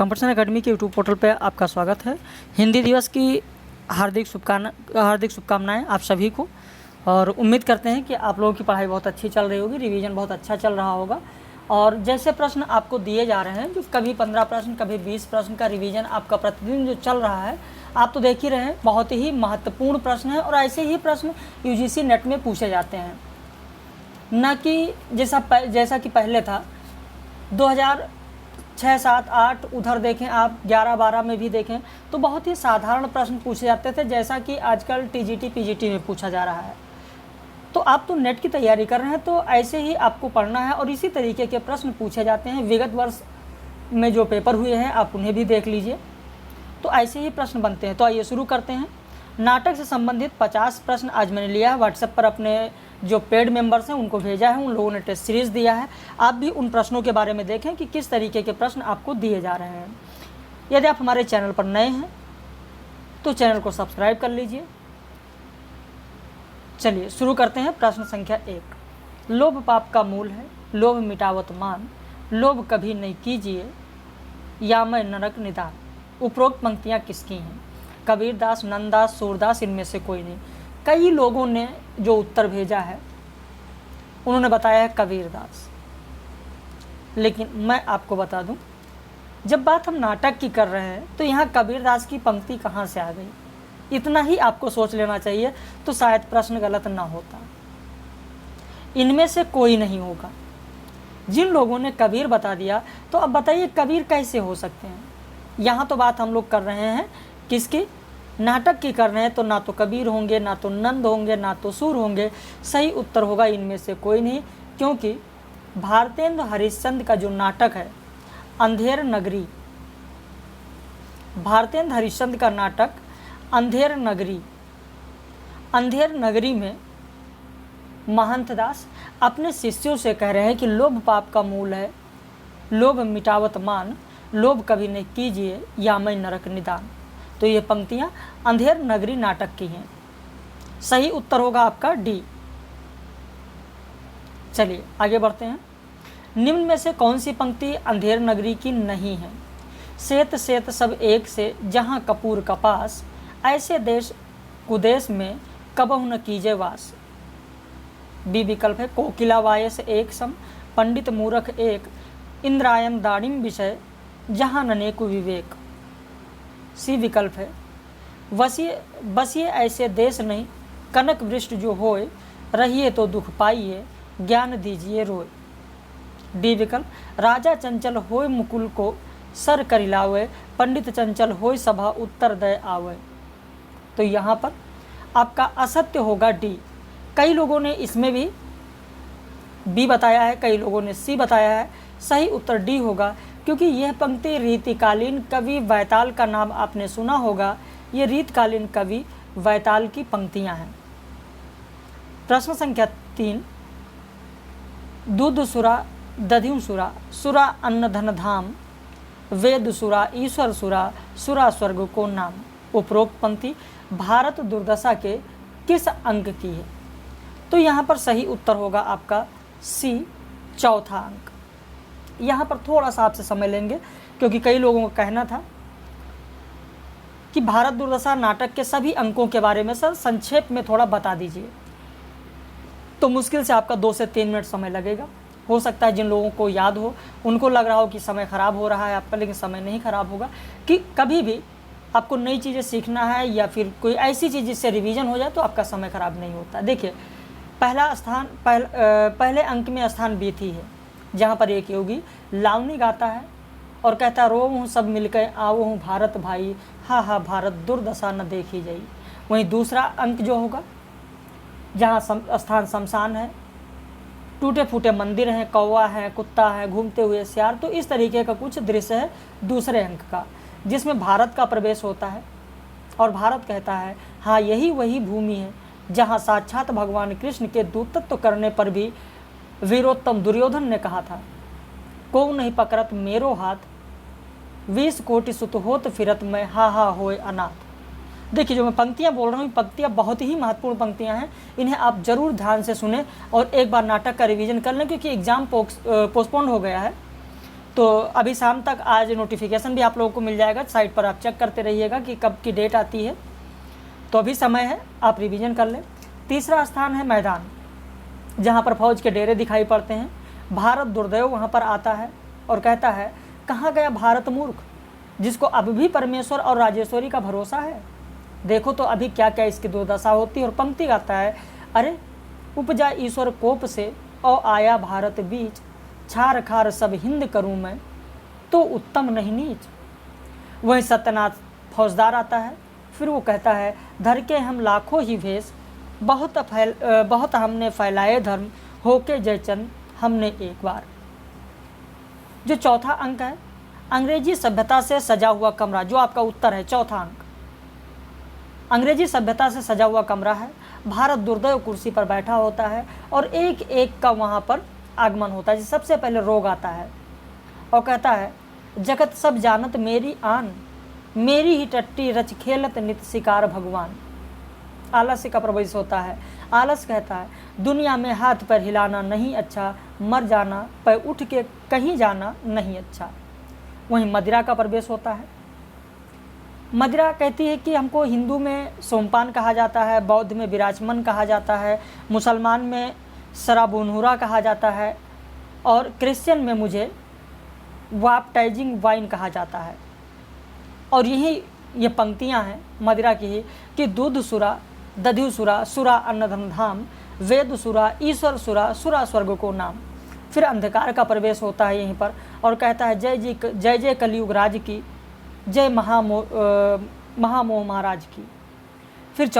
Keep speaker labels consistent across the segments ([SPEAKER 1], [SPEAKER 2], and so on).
[SPEAKER 1] Competition academy के YouTube portal पे आपका स्वागत है। हिंदी दिवस की हार्दिक शुभकामनाएं आप सभी को, और उम्मीद करते हैं कि आप लोगों की पढ़ाई बहुत अच्छी चल रही होगी, रिवीजन बहुत अच्छा चल रहा होगा। और जैसे प्रश्न आपको दिए जा रहे हैं, जो कभी 15 प्रश्न कभी 20 प्रश्न का रिवीजन आपका प्रतिदिन जो चल रहा है, आप तो देख ही रहे हैं, बहुत ही महत्वपूर्ण प्रश्न है। और ऐसे ही प्रश्न यूजीसी नेट में पूछे जाते हैं, न कि जैसा कि पहले था 2006, 7, 8 उधर देखें आप, 11, 12 में भी देखें तो बहुत ही साधारण प्रश्न पूछे जाते थे, जैसा कि आजकल टीजीटी पीजीटी में पूछा जा रहा है। तो आप तो नेट की तैयारी कर रहे हैं, तो ऐसे ही आपको पढ़ना है और इसी तरीके के प्रश्न पूछे जाते हैं। विगत वर्ष में जो पेपर हुए हैं आप उन्हें भी देख लीजिए, तो ऐसे ही प्रश्न बनते हैं। तो आइए शुरू करते हैं। नाटक से संबंधित 50 प्रश्न आज मैंने लिया है, व्हाट्सएप पर अपने जो पेड मेंबर्स हैं उनको भेजा है, उन लोगों ने टेस्ट सीरीज़ दिया है। आप भी उन प्रश्नों के बारे में देखें कि किस तरीके के प्रश्न आपको दिए जा रहे हैं। यदि आप हमारे चैनल पर नए हैं तो चैनल को सब्सक्राइब कर लीजिए। चलिए शुरू करते हैं। प्रश्न संख्या 1, लोभ पाप का मूल है, लोभ मिटावत मान, लोभ कभी नहीं कीजिए, या मैं नरक निदान। उपरोक्त पंक्तियाँ किसकी हैं? कबीरदास, नंददास, सूरदास, इनमें से कोई नहीं। कई लोगों ने जो उत्तर भेजा है उन्होंने बताया है कबीरदास, लेकिन मैं आपको बता दूं, जब बात हम नाटक की कर रहे हैं तो यहाँ कबीरदास की पंक्ति कहाँ से आ गई, इतना ही आपको सोच लेना चाहिए, तो शायद प्रश्न गलत ना होता। इनमें से कोई नहीं होगा। जिन लोगों ने कबीर बता दिया, तो अब बताइए कबीर कैसे हो सकते हैं? यहाँ तो बात हम लोग कर रहे हैं किसकी? नाटक की कर रहे हैं, तो ना तो कबीर होंगे, ना तो नंद होंगे, ना तो सूर होंगे। सही उत्तर होगा इनमें से कोई नहीं, क्योंकि भारतेंद्र हरिश्चंद्र का जो नाटक है अंधेर नगरी, भारतेंद्र हरिश्चंद्र का नाटक अंधेर नगरी में महंत दास अपने शिष्यों से कह रहे हैं कि लोभ पाप का मूल है, लोभ मिटावत मान, लोभ कभी नहीं कीजिए, या मैं नरक निदान। तो ये पंक्तियां अंधेर नगरी नाटक की हैं। सही उत्तर होगा आपका डी। चलिए आगे बढ़ते हैं। निम्न में से कौन सी पंक्ति अंधेर नगरी की नहीं है? सेत सेत सब एक से जहां कपूर कपास, ऐसे देश कुदेश में कबहु न कीजे वास। बी विकल्प है कोकिला वायस एक सम, पंडित मूर्ख एक, इंद्रायण दाड़िम विषय, जहां ननेकु विवेक। सी विकल्प है बसिए ऐसे देश नहीं, कनक वृष्टि जो होए, रहिए तो दुख पाइए, ज्ञान दीजिए रोए। डी विकल्प राजा चंचल होए मुकुल को सर करिलावे, पंडित चंचल होए सभा उत्तर दय आवे। तो यहाँ पर आपका असत्य होगा डी। कई लोगों ने इसमें भी बी बताया है, कई लोगों ने सी बताया है। सही उत्तर डी होगा, क्योंकि यह पंक्ति रीतिकालीन कवि वैताल का नाम आपने सुना होगा। ये रीतकालीन कवि वैताल की पंक्तियां हैं। प्रश्न संख्या 3, दूध सुरा दधिम सुरा, सुरा अन्न धन धाम, वेद सुरा ईश्वर सुरा, सुरा स्वर्ग को नाम। उपरोक्त पंक्ति भारत दुर्दशा के किस अंक की है? तो यहाँ पर सही उत्तर होगा आपका सी, चौथा अंक। यहाँ पर थोड़ा सा आपसे समय लेंगे, क्योंकि कई लोगों का कहना था कि भारत दुर्दशा नाटक के सभी अंकों के बारे में सर संक्षेप में थोड़ा बता दीजिए। तो मुश्किल से आपका 2 से 3 मिनट समय लगेगा। हो सकता है जिन लोगों को याद हो उनको लग रहा हो कि समय ख़राब हो रहा है आपका, लेकिन समय नहीं ख़राब होगा। कि कभी भी आपको नई चीज़ें सीखना है या फिर कोई ऐसी चीज़ जिससे रिवीजन हो जाए, तो आपका समय ख़राब नहीं होता। देखिए, पहले अंक में स्थान बीथी है, जहाँ पर एक योगी लावनी गाता है और कहता रो हूँ सब मिलकर आओ हूँ भारत भाई, हा हा भारत दुर्दशा न देखी जाई। वहीं दूसरा अंक जो होगा, जहाँ स्थान शमशान है, टूटे फूटे मंदिर हैं, कौवा है, कुत्ता है, घूमते हुए सियार। तो इस तरीके का कुछ दृश्य है दूसरे अंक का, जिसमें भारत का प्रवेश होता है और भारत कहता है हाँ यही वही भूमि है जहाँ साक्षात भगवान कृष्ण के दूतत्व करने पर भी वीरोत्तम दुर्योधन ने कहा था, को नहीं पकड़त मेरो हाथ, 20 कोटि सुत होत फिरत में, हा हा होए अनाथ। देखिए, जो मैं पंक्तियाँ बोल रहा हूँ, पंक्तियाँ बहुत ही महत्वपूर्ण पंक्तियाँ हैं। इन्हें आप जरूर ध्यान से सुने और एक बार नाटक का रिवीजन कर लें, क्योंकि एग्ज़ाम पोस्टपोन हो गया है। तो अभी शाम तक आज नोटिफिकेशन भी आप लोगों को मिल जाएगा, साइट पर आप चेक करते रहिएगा कि कब की डेट आती है। तो अभी समय है, आप रिवीजन कर लें। तीसरा स्थान है मैदान, जहाँ पर फौज के डेरे दिखाई पड़ते हैं। भारत दुर्दैव वहाँ पर आता है और कहता है, कहाँ गया भारत मूर्ख, जिसको अब भी परमेश्वर और राजेश्वरी का भरोसा है। देखो तो अभी क्या क्या इसकी दुर्दशा होती है। और पंक्ति गाता है, अरे उपजा ईश्वर कोप से और आया भारत बीच, छार खार सब हिंद करूं मैं, तो उत्तम नहीं नीच। वही सत्यनाथ फौजदार आता है, फिर वो कहता है, धर के हम लाखों ही भेष, बहुत हमने फैलाए धर्म, होके जयचंद हमने एक बार। जो चौथा अंक है, अंग्रेजी सभ्यता से सजा हुआ कमरा, जो आपका उत्तर है चौथा अंक। अंग्रेजी सभ्यता से सजा हुआ कमरा है। भारत दुर्दैव कुर्सी पर बैठा होता है और एक एक का वहाँ पर आगमन होता है। सबसे पहले रोग आता है और कहता है, जगत सब जानत मेरी आन, मेरी ही टट्टी रच खेलत नित शिकार भगवान। आलस्य का प्रवेश होता है। आलस कहता है, दुनिया में हाथ पैर हिलाना नहीं अच्छा, मर जाना पैर उठ के कहीं जाना नहीं अच्छा। वहीं मदिरा का प्रवेश होता है। मदिरा कहती है कि हमको हिंदू में सोमपान कहा जाता है, बौद्ध में विराजमन कहा जाता है, मुसलमान में शराबुनहुरा कहा जाता है और क्रिश्चियन में मुझे वाप्टाइजिंग वाइन कहा जाता है। और ये पंक्तियां हैं मदिरा की ही कि दूध सुरा, दध्यु सुरा, सुरा अन्नधन धाम, वेद सुरा, ईश्वर सुरा, सुरा स्वर्ग को नाम। फिर अंधकार का प्रवेश होता है यहीं पर और कहता है, जय जय कलयुग राज की, जय महामोह महाराज की। फिर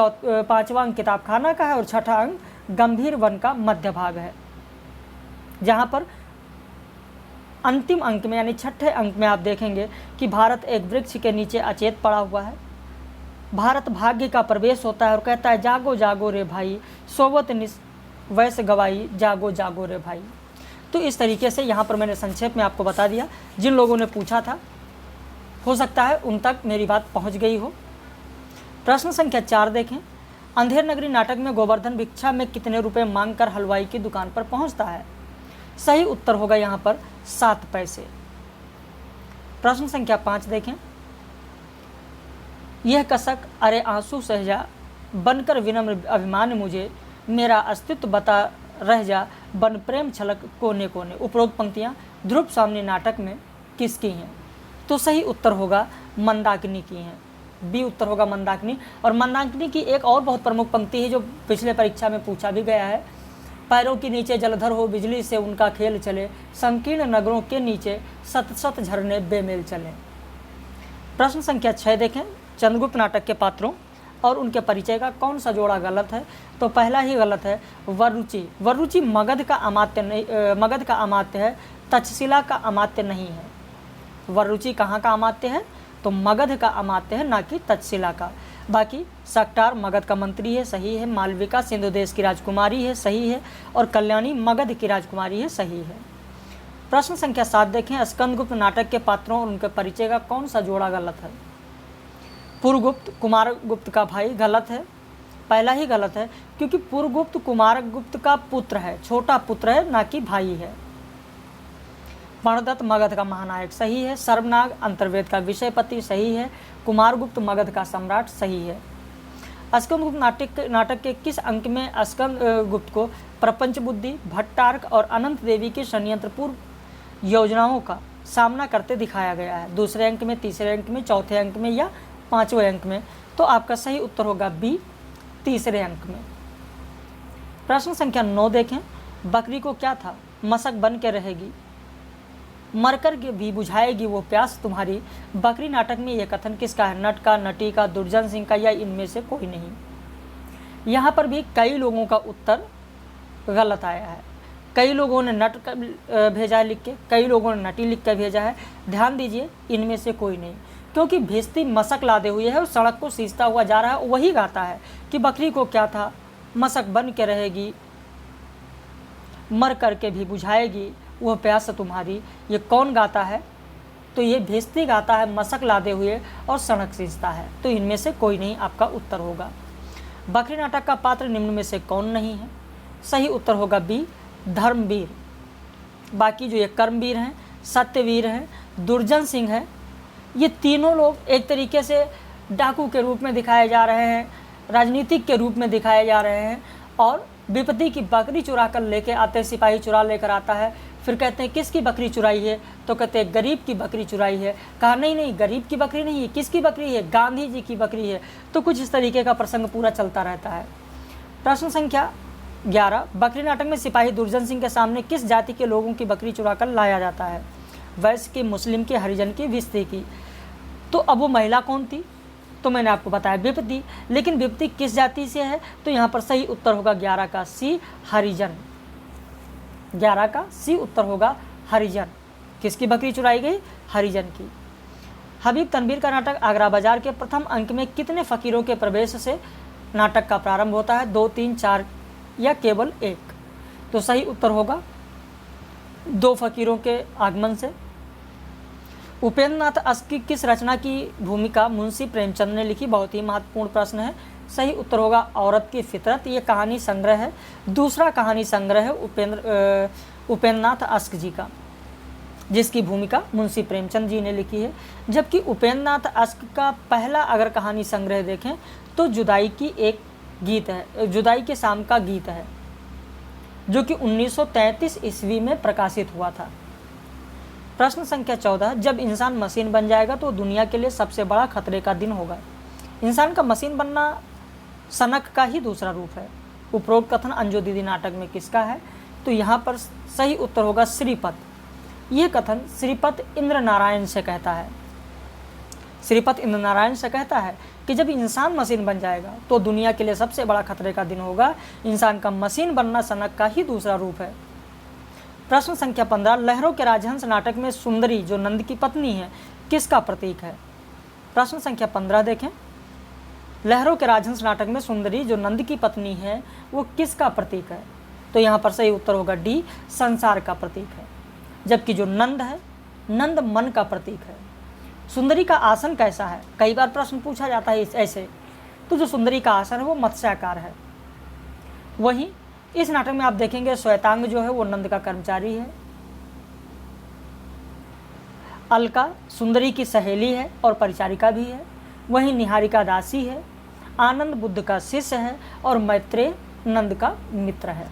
[SPEAKER 1] पांचवा अंक किताब खाना का है और छठा अंक गंभीर वन का मध्य भाग है, जहाँ पर अंतिम अंक में यानी छठे अंक में आप देखेंगे कि भारत एक वृक्ष के नीचे अचेत पड़ा हुआ है। भारत भाग्य का प्रवेश होता है और कहता है, जागो जागो रे भाई, सोवत निस वैसे गवाई, जागो जागो रे भाई। तो इस तरीके से यहाँ पर मैंने संक्षेप में आपको बता दिया। जिन लोगों ने पूछा था, हो सकता है उन तक मेरी बात पहुँच गई हो। प्रश्न संख्या 4 देखें, अंधेर नगरी नाटक में गोवर्धन भिक्षा में कितने रुपए मांग कर हलवाई की दुकान पर पहुंचता है? सही उत्तर होगा यहाँ पर 7 पैसे। प्रश्न संख्या 5 देखें, यह कसक अरे आंसू सहजा, बनकर विनम्र अभिमान मुझे, मेरा अस्तित्व बता रह जा, बन प्रेम छलक कोने कोने। उपरोक्त पंक्तियाँ ध्रुव सामने नाटक में किसकी हैं? तो सही उत्तर होगा मंदाकिनी की हैं। बी उत्तर होगा मंदाकिनी। और मंदाकिनी की एक और बहुत प्रमुख पंक्ति है जो पिछले परीक्षा में पूछा भी गया है, पैरों के नीचे जलधर हो बिजली से उनका खेल चले, संकीर्ण नगरों के नीचे सत सत झरने बेमेल चले। प्रश्न संख्या 6 देखें, चंद्रगुप्त नाटक के पात्रों और उनके परिचय का कौन सा जोड़ा गलत है? तो पहला ही गलत है, वरुचि। वरुचि मगध का अमात्य नहीं, मगध का अमात्य है, तक्षशिला का अमात्य नहीं है। वरुचि कहाँ का अमात्य है? तो मगध का अमात्य है, ना कि तक्षशिला का। बाकी सक्टार मगध का मंत्री है, सही है। मालविका सिंधु देश की राजकुमारी है, सही है। और कल्याणी मगध की राजकुमारी है, सही है। प्रश्न संख्या 7 देखें, स्कंदगुप्त नाटक के पात्रों और उनके परिचय का कौन सा जोड़ा गलत है? पुरगुप्त कुमारगुप्त का भाई, गलत है, पहला ही गलत है, क्योंकि पुरगुप्त कुमारगुप्त का पुत्र है, छोटा पुत्र है, ना कि भाई है। वर्णदत्त मगध का महानायक, सही है। सर्वनाग अंतर्वेद का विषयपति, सही है। कुमारगुप्त मगध का सम्राट, सही है। स्कंदगुप्त नाटक के किस अंक में स्कंदगुप्त को प्रपंच बुद्धि, भट्टार्क और अनंत देवी की षड्यंत्रपूर्ण योजनाओं का सामना करते दिखाया गया है? दूसरे अंक में, तीसरे अंक में, चौथे अंक में या 5वें अंक में? तो आपका सही उत्तर होगा बी, तीसरे अंक में। प्रश्न संख्या 9 देखें, बकरी को क्या था? मशक बन के रहेगी, मरकर के भी बुझाएगी वो प्यास तुम्हारी। बकरी नाटक में यह कथन किसका है? नट का, नटी का, दुर्जन सिंह का, या इनमें से कोई नहीं? यहाँ पर भी कई लोगों का उत्तर गलत आया है। कई लोगों ने नट भेजा है लिख के, कई लोगों ने नटी लिख कर भेजा है। ध्यान दीजिए, इनमें से कोई नहीं, क्योंकि भेजती मशक लादे हुए है और सड़क को सींचता हुआ जा रहा है। वही गाता है कि बकरी को क्या था, मशक बन के रहेगी, मर करके भी बुझाएगी वह प्यास तुम्हारी। ये कौन गाता है? तो ये भेजती गाता है, मशक लादे हुए और सड़क सींचता है। तो इनमें से कोई नहीं आपका उत्तर होगा। बकरी नाटक का पात्र निम्न में से कौन नहीं है? सही उत्तर होगा बी, धर्मवीर। बाकी जो ये कर्मवीर हैं, सत्यवीर है, दुर्जन सिंह है। ये तीनों लोग एक तरीके से डाकू के रूप में दिखाए जा रहे हैं, राजनीतिक के रूप में दिखाए जा रहे हैं। और विपत्ति की बकरी चुरा कर लेके आते हैं, सिपाही चुरा लेकर आता है, फिर कहते हैं किसकी बकरी चुराई है, तो कहते हैं गरीब की बकरी चुराई है। कहा नहीं नहीं, गरीब की बकरी नहीं है, किसकी बकरी है, गांधी जी की बकरी है। तो कुछ इस तरीके का प्रसंग पूरा चलता रहता है। प्रश्न संख्या 11, बकरी नाटक में सिपाही दुर्जन सिंह के सामने किस जाति के लोगों की बकरी चुरा कर लाया जाता है? वैश्य की, मुस्लिम की, हरिजन की, विस्ती की। तो अब वो महिला कौन थी? तो मैंने आपको बताया विपत्ति। लेकिन विपत्ति किस जाति से है? तो यहाँ पर सही उत्तर होगा 11 का सी, हरिजन। 11 का सी उत्तर होगा हरिजन। किसकी बकरी चुराई गई? हरिजन की। हबीब तनवीर का नाटक आगरा बाजार के प्रथम अंक में कितने फकीरों के प्रवेश से नाटक का प्रारंभ होता है? 2, 3, 4 या केवल 1? तो सही उत्तर होगा 2 फकीरों के आगमन से। उपेंद्र नाथ अश्क की किस रचना की भूमिका मुंशी प्रेमचंद ने लिखी? बहुत ही महत्वपूर्ण प्रश्न है। सही उत्तर होगा औरत की फितरत। ये कहानी संग्रह है, दूसरा कहानी संग्रह है उपेंद्र नाथ अश्क जी का, जिसकी भूमिका मुंशी प्रेमचंद जी ने लिखी है। जबकि उपेंद्र नाथ अश्क का पहला अगर कहानी संग्रह देखें तो जुदाई की एक गीत है, जुदाई के शाम का गीत है, जो कि 1933 ईस्वी में प्रकाशित हुआ था। प्रश्न संख्या 14, जब इंसान मशीन बन जाएगा तो दुनिया के लिए सबसे बड़ा खतरे का दिन होगा? इंसान का मशीन बनना सनक का ही दूसरा रूप है। उपरोक्त कथन अंजू दीदी नाटक में किसका है? तो यहाँ पर सही उत्तर होगा श्रीपत। यह कथन श्रीपत इंद्र नारायण से कहता है। श्रीपत इंद्र नारायण से कहता है कि जब इंसान मशीन बन जाएगा तो दुनिया के लिए सबसे बड़ा खतरे का दिन होगा। इंसान का मशीन बनना सनक का ही दूसरा रूप है। प्रश्न संख्या 15, लहरों के राजहंस नाटक में सुंदरी जो नंद की पत्नी है किसका प्रतीक है? प्रश्न संख्या 15 देखें। लहरों के राजहंस नाटक में सुंदरी जो नंद की पत्नी है वो किसका प्रतीक है? तो यहाँ पर सही उत्तर होगा डी, संसार का प्रतीक है। जबकि जो नंद है, नंद मन का प्रतीक है। सुंदरी का आसन कैसा है? कई बार प्रश्न पूछा जाता है ऐसे। तो जो सुंदरी का आसन है वो मत्स्याकार है। वहीं इस नाटक में आप देखेंगे श्वेतांग जो है वो नंद का कर्मचारी है। अलका सुंदरी की सहेली है और परिचारिका भी है। वहीं निहारिका दासी है। आनंद बुद्ध का शिष्य है और मैत्रेय नंद का मित्र है।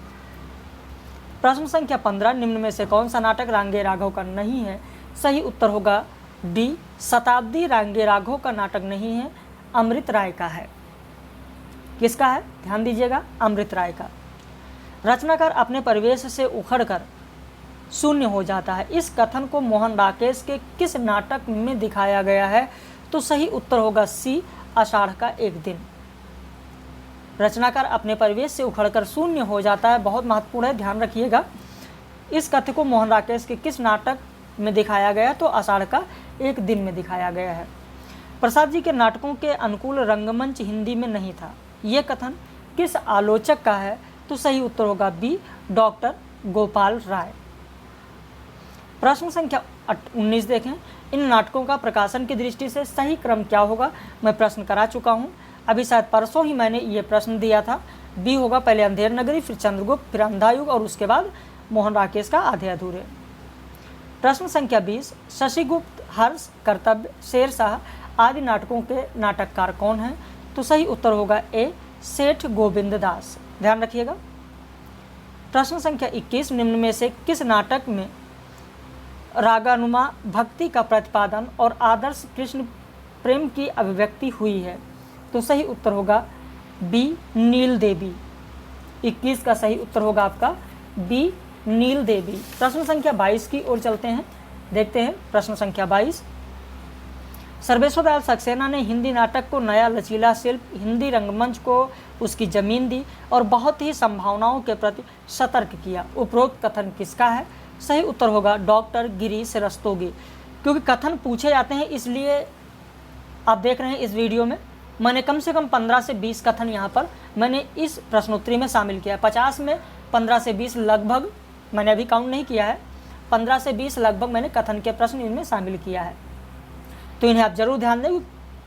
[SPEAKER 1] प्रश्न संख्या 15, निम्न में से कौन सा नाटक रांगे राघव का नहीं है? सही उत्तर होगा डी, शताब्दी रांगे राघव का नाटक नहीं है, अमृत राय का है। किसका है? ध्यान दीजिएगा, अमृत राय का। रचनाकार अपने परिवेश से उखड़कर शून्य हो जाता है। इस कथन को मोहन राकेश के किस नाटक में दिखाया गया है? तो सही उत्तर होगा सी, आषाढ़ का एक दिन। रचनाकार अपने परिवेश से उखड़कर शून्य हो जाता है, बहुत महत्वपूर्ण है, ध्यान रखिएगा। इस कथन को मोहन राकेश के किस नाटक में दिखाया गया? तो आषाढ़ का एक दिन में दिखाया गया है। प्रसाद जी के नाटकों के अनुकूल रंगमंच हिंदी में नहीं था। ये कथन किस आलोचक का है? तो सही उत्तर होगा बी, डॉक्टर गोपाल राय। प्रश्न संख्या 19 देखें। इन नाटकों का प्रकाशन की दृष्टि से सही क्रम क्या होगा? मैं प्रश्न करा चुका हूँ, अभी शायद परसों ही मैंने ये प्रश्न दिया था। बी होगा पहले अंधेर नगरी, फिर चंद्रगुप्त, फिर अंधायुग और उसके बाद मोहन राकेश का आधे अधूरे। प्रश्न संख्या 20, शशिगुप्त, हर्ष, कर्तव्य, शेरशाह आदि नाटकों के नाटककार कौन हैं? तो सही उत्तर होगा ए, सेठ गोविंद दास। ध्यान रखिएगा। प्रश्न संख्या 21, निम्न में से किस नाटक में रागानुमा भक्ति का प्रतिपादन और आदर्श कृष्ण प्रेम की अभिव्यक्ति हुई है? तो सही उत्तर होगा बी, नील देवी। 21 का सही उत्तर होगा आपका बी, नील देवी। प्रश्न संख्या 22 की ओर चलते हैं, देखते हैं प्रश्न संख्या 22। सर्वेश्वर दयाल सक्सेना ने हिंदी नाटक को नया लचीला शिल्प, हिंदी रंगमंच को उसकी जमीन दी और बहुत ही संभावनाओं के प्रति सतर्क किया। उपरोक्त कथन किसका है? सही उत्तर होगा डॉक्टर गिरीश रस्तोगी। क्योंकि कथन पूछे जाते हैं इसलिए आप देख रहे हैं इस वीडियो में मैंने कम से कम 15 से 20 कथन यहाँ पर मैंने इस प्रश्नोत्तरी में शामिल किया है। 50 में 15 से 20 लगभग, मैंने अभी काउंट नहीं किया है, 15 से 20 लगभग मैंने कथन के प्रश्न इनमें शामिल किया है। तो इन्हें आप जरूर ध्यान दें,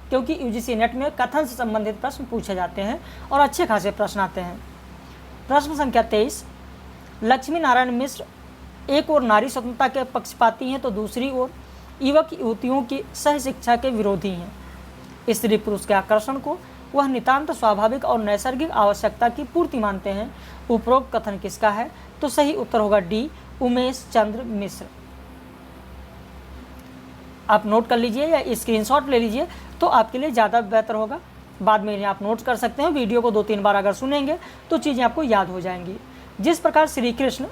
[SPEAKER 1] क्योंकि यूजीसी नेट में कथन से संबंधित प्रश्न पूछे जाते हैं और अच्छे खासे प्रश्न आते हैं। प्रश्न संख्या 23, लक्ष्मी नारायण मिश्र एक ओर नारी स्वतंत्रता के पक्षपाती हैं तो दूसरी ओर युवक युवतियों की सह शिक्षा के विरोधी हैं। स्त्री पुरुष के आकर्षण को वह नितांत स्वाभाविक और नैसर्गिक आवश्यकता की पूर्ति मानते हैं। उपरोक्त कथन किसका है? तो सही उत्तर होगा डी, उमेश चंद्र मिश्र। आप नोट कर लीजिए या स्क्रीनशॉट ले लीजिए तो आपके लिए ज़्यादा बेहतर होगा। बाद में इन्हें आप नोट कर सकते हैं। वीडियो को 2-3 बार अगर सुनेंगे तो चीज़ें आपको याद हो जाएंगी। जिस प्रकार श्री कृष्ण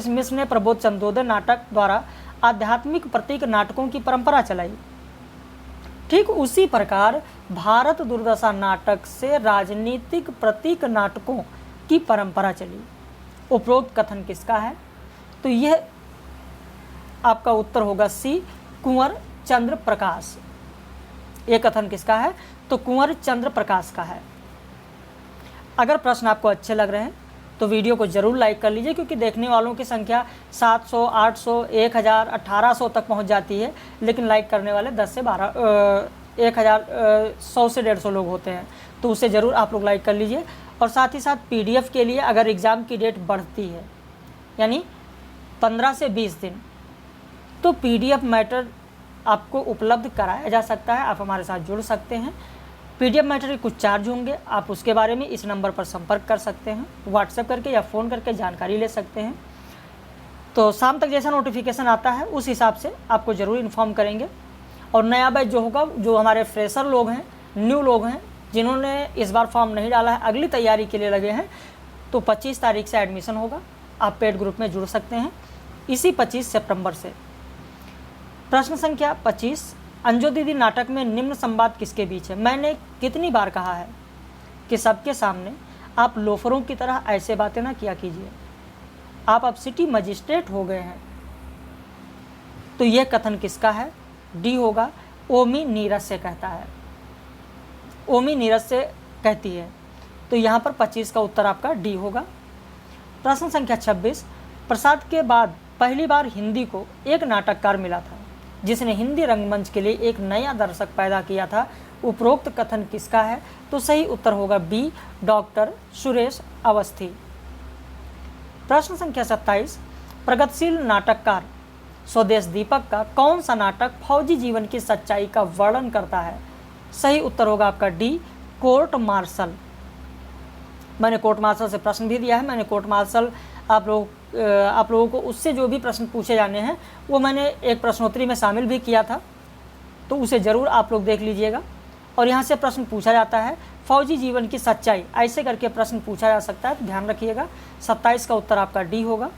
[SPEAKER 1] मिश्र ने प्रबोध चंद्रोदय नाटक द्वारा आध्यात्मिक प्रतीक नाटकों की परंपरा चलाई, ठीक उसी प्रकार भारत दुर्दशा नाटक से राजनीतिक प्रतीक नाटकों की परंपरा चली। उपरोक्त कथन किसका है? तो यह आपका उत्तर होगा सी, कुंवर चंद्र प्रकाश। यह कथन किसका है? तो कुंवर चंद्र प्रकाश का है। अगर प्रश्न आपको अच्छे लग रहे हैं तो वीडियो को जरूर लाइक कर लीजिए, क्योंकि देखने वालों की संख्या 700, 800, 1000, 1800 तक पहुंच जाती है, लेकिन लाइक करने वाले 10 से 12, 1000, 100 से 150 लोग होते हैं। तो उसे ज़रूर आप लोग लाइक कर लीजिए। और साथ ही साथ PDF के लिए अगर एग्ज़ाम की डेट बढ़ती है, यानी 15 से 20 दिन, तो PDF मैटर आपको उपलब्ध कराया जा सकता है। आप हमारे साथ जुड़ सकते हैं। PDF मैटर के कुछ चार्ज होंगे, आप उसके बारे में इस नंबर पर संपर्क कर सकते हैं, व्हाट्सएप करके या फ़ोन करके जानकारी ले सकते हैं। तो शाम तक जैसा नोटिफिकेशन आता है उस हिसाब से आपको ज़रूर इन्फॉर्म करेंगे। और नया बैच जो होगा, जो हमारे फ्रेशर लोग हैं, न्यू लोग हैं, जिन्होंने इस बार फॉर्म नहीं डाला है, अगली तैयारी के लिए लगे हैं, तो 25 तारीख से एडमिशन होगा। आप पेड ग्रुप में जुड़ सकते हैं इसी 25 सितंबर से। प्रश्न संख्या 25, अंजू दीदी नाटक में निम्न संवाद किसके बीच है? मैंने कितनी बार कहा है कि सबके सामने आप लोफरों की तरह ऐसे बातें ना किया कीजिए, आप अब सिटी मजिस्ट्रेट हो गए हैं। तो यह कथन किसका है? डी होगा, ओमी नीरज से कहता है। ओमी नीरज से कहती है। तो यहाँ पर 25 का उत्तर आपका डी होगा। प्रश्न संख्या 26, प्रसाद के बाद पहली बार हिंदी को एक नाटककार मिला था जिसने हिंदी रंगमंच के लिए एक नया दर्शक पैदा किया था। उपरोक्त कथन किसका है? तो सही उत्तर होगा बी, डॉक्टर सुरेश अवस्थी। प्रश्न संख्या 27, प्रगतिशील नाटककार स्वदेश दीपक का कौन सा नाटक फौजी जीवन की सच्चाई का वर्णन करता है? सही उत्तर होगा आपका डी, कोर्ट मार्शल। मैंने कोर्ट मार्शल से प्रश्न भी दिया है। मैंने कोर्ट मार्शल आप लोगों को उससे जो भी प्रश्न पूछे जाने हैं वो मैंने एक प्रश्नोत्तरी में शामिल भी किया था, तो उसे ज़रूर आप लोग देख लीजिएगा। और यहाँ से प्रश्न पूछा जाता है फौजी जीवन की सच्चाई, ऐसे करके प्रश्न पूछा जा सकता है, तो ध्यान रखिएगा। 27 का उत्तर आपका डी होगा।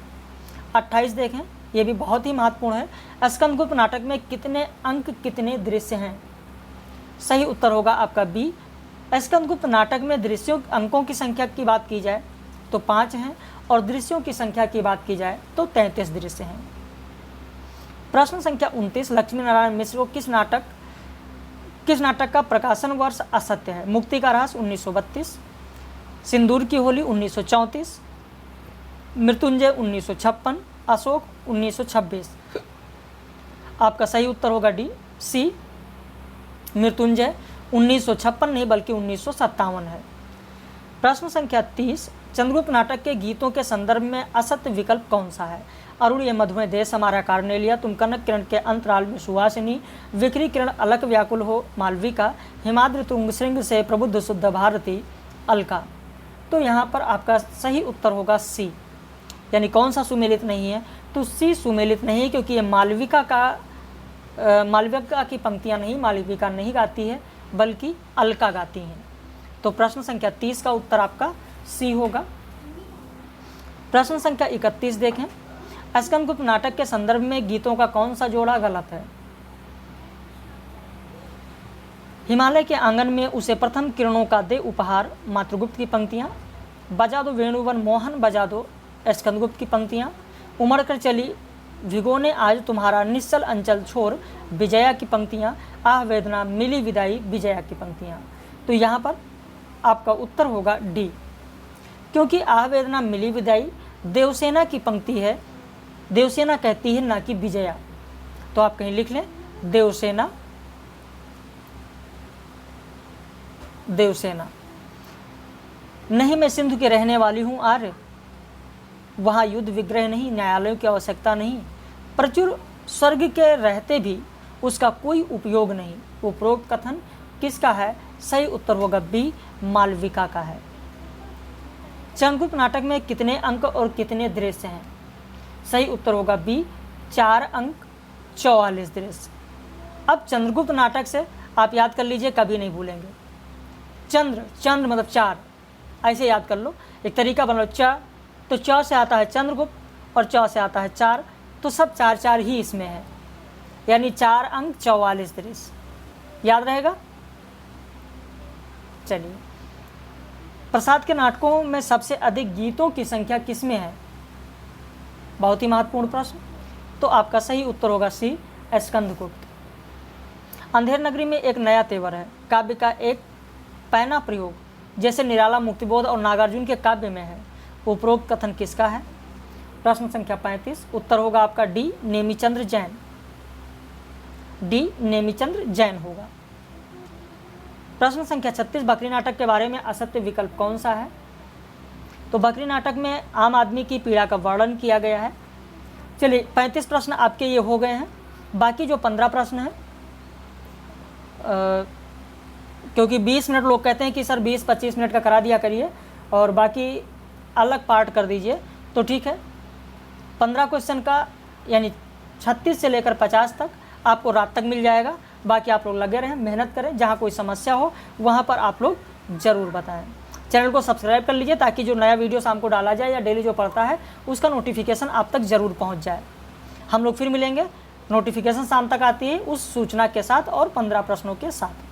[SPEAKER 1] 28 देखें, ये भी बहुत ही महत्वपूर्ण है। स्कंदगुप्त नाटक में कितने अंक, कितने दृश्य हैं? सही उत्तर होगा आपका बी। स्कंदगुप्त नाटक में दृश्यों अंकों की संख्या की बात की जाए तो 5 हैं, और दृश्यों की संख्या की बात की जाए तो 33 दृश्य हैं। प्रश्न संख्या 29, लक्ष्मी नारायण मिश्र को किस नाटक का प्रकाशन वर्ष असत्य है? मुक्ति का रहस्य 1932, सिंदूर की होली 1934, मृत्युंजय 1956, अशोक 1926। आपका सही उत्तर होगा डी, सी, मृत्युंजय 1956 नहीं बल्कि 1957 है। प्रश्न संख्या 30, चंद्रगुप्त नाटक के गीतों के संदर्भ में असत्य विकल्प कौन सा है? अरुण ये मधुमेह देश हमारा कार ने लिया, तुम कनक किरण के अंतराल में सुहासिनी, विक्री किरण अलक व्याकुल हो मालविका, हिमाद्रि तुंग श्रृंग से प्रबुद्ध शुद्ध भारती अलका। तो यहाँ पर आपका सही उत्तर होगा सी, यानी कौन सा सुमेलित नहीं है? तो सी सुमेलित नहीं, क्योंकि ये मालविका की पंक्तियाँ नहीं, मालविका नहीं गाती है बल्कि अलका गाती हैं। तो प्रश्न संख्या 30 का उत्तर आपका सी होगा। प्रश्न संख्या 31 देखें, स्कंदगुप्त नाटक के संदर्भ में गीतों का कौन सा जोड़ा गलत है? हिमालय के आंगन में उसे प्रथम किरणों का दे उपहार, मातृगुप्त की पंक्तियां, बजा दो वेणुवन मोहन बजा दो, स्कंदगुप्त की पंक्तियां, उमड़ कर चली भिगोने आज तुम्हारा निश्चल अंचल छोर, विजया की पंक्तियां, आह वेदना मिली विदाई, विजया की पंक्तियां। तो यहाँ पर आपका उत्तर होगा डी, क्योंकि आह वेदना मिली विदाई देवसेना की पंक्ति है, देवसेना कहती है ना कि विजया। तो आप कहीं लिख लें देवसेना, देवसेना। नहीं मैं सिंधु के रहने वाली हूँ आर्य, वहाँ युद्ध विग्रह नहीं, न्यायालयों की आवश्यकता नहीं, प्रचुर स्वर्ग के रहते भी उसका कोई उपयोग नहीं। उपरोक्त कथन किसका है? सही उत्तर होगा बी, मालविका का है। चंद्रगुप्त नाटक में कितने अंक और कितने दृश्य हैं? सही उत्तर होगा बी, 4 अंक 44 दृश्य। अब चंद्रगुप्त नाटक से आप याद कर लीजिए, कभी नहीं भूलेंगे। चंद्र मतलब 4, ऐसे याद कर लो। एक तरीका बना लो, च तो च से आता है चंद्रगुप्त और च से आता है 4, तो सब 4 ही इसमें है, यानी 4 अंक 44 दृश्य। याद रहेगा? चलिए, प्रसाद के नाटकों में सबसे अधिक गीतों की संख्या किसमें है? बहुत ही महत्वपूर्ण प्रश्न। तो आपका सही उत्तर होगा सी, स्कंदगुप्त। अंधेर नगरी में एक नया तेवर है, काव्य का एक पैना प्रयोग जैसे निराला, मुक्तिबोध और नागार्जुन के काव्य में है। उपरोक्त कथन किसका है? प्रश्न संख्या 35, उत्तर होगा आपका डी, नेमिचंद्र जैन। डी, नेमिचंद्र जैन होगा। प्रश्न संख्या 36, बकरी नाटक के बारे में असत्य विकल्प कौन सा है? तो बकरी नाटक में आम आदमी की पीड़ा का वर्णन किया गया है। चलिए, 35 प्रश्न आपके ये हो गए हैं। बाकी जो 15 प्रश्न हैं, क्योंकि 20 मिनट लोग कहते हैं कि सर 20-25 मिनट का करा दिया करिए और बाकी अलग पार्ट कर दीजिए, तो ठीक है। 15 क्वेश्चन का यानी 36 से लेकर 50 तक आपको रात तक मिल जाएगा। बाकी आप लोग लगे रहें, मेहनत करें, जहाँ कोई समस्या हो वहाँ पर आप लोग ज़रूर बताएं। चैनल को सब्सक्राइब कर लीजिए ताकि जो नया वीडियो शाम को डाला जाए या डेली जो पड़ता है उसका नोटिफिकेशन आप तक ज़रूर पहुँच जाए। हम लोग फिर मिलेंगे, नोटिफिकेशन शाम तक आती है उस सूचना के साथ और 15 प्रश्नों के साथ।